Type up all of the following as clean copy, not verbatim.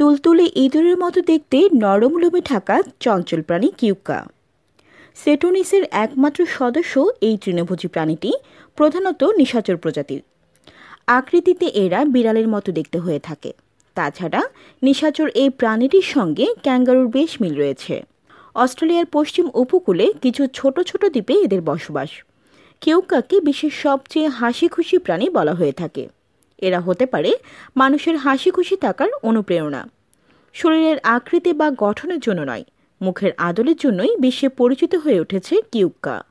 তুলতুলে ইঁদুরের মতো দেখতে নরম লোমে ঢাকা চঞ্চল প্রাণী কিউকা। সেটোনিসের একমাত্র সদস্য এই তৃণভোজী প্রাণীটি, প্রধানত নিশাচর প্রজাতির। আকৃতিতে এরা বিড়ালের মতো দেখতে হয়ে থাকে। তাছাড়া নিশাচর এই প্রাণীটির সঙ্গে ক্যাঙ্গারুর বেশ মিল রয়েছে। অস্ট্রেলিয়ার পশ্চিম উপকূলে কিছু ছোট ছোট দ্বীপে এদের বসবাস। কিউকাকে বিশ্বের সবচেয়ে হাসি খুশি প্রাণী বলা হয়ে থাকে। এরা হতে পারে মানুষের হাসি খুশি থাকার অনুপ্রেরণা। শরীরের আকৃতি বা গঠনের জন্য নয়, মুখের আদলের জন্যই বিশ্বে পরিচিত হয়ে উঠেছে কিউকা।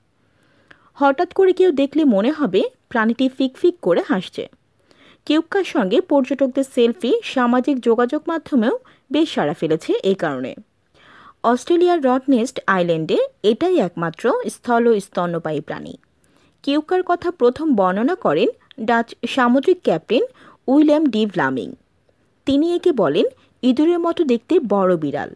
হঠাৎ করে কেউ দেখলে মনে হবে প্রাণীটি ফিকফিক করে হাসছে। কিউকার সঙ্গে পর্যটকদের সেলফি সামাজিক যোগাযোগ মাধ্যমেও বেশ সাড়া ফেলেছে এই কারণে। অস্ট্রেলিয়ার রডনেস্ট আইল্যান্ডে এটাই একমাত্র স্থল ও স্তন্যপায়ী প্রাণী। কিউকার কথা প্রথম বর্ণনা করেন ডাচ সামুদ্রিক ক্যাপ্টেন উইলিয়াম ডি ভ্লামিং। তিনি একে বলেন ইঁদুরের মতো দেখতে বড় বিড়াল।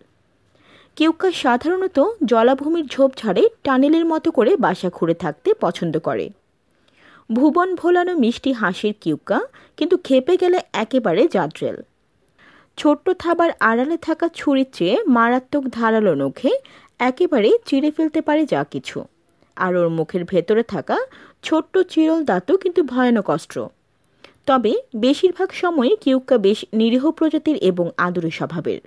কিউকা সাধারণত জলাভূমির ঝোপঝাড়ে টানেলের মতো করে বাসা খুঁড়ে থাকতে পছন্দ করে। ভুবন ভোলানো মিষ্টি হাসির কিউকা কিন্তু খেপে গেলে একেবারে জাদ্রেল। ছোট্ট থাবার আড়ালে থাকা ছুরির চেয়ে মারাত্মক ধারালো নখে একেবারে চিড়ে ফেলতে পারে যা কিছু। আর ওর মুখের ভেতরে থাকা ছোট্ট চিরল দাঁতও কিন্তু ভয়ানক অস্ত্র। তবে বেশিরভাগ সময় কিউকা বেশ নিরীহ প্রজাতির এবং আদুরে স্বভাবের।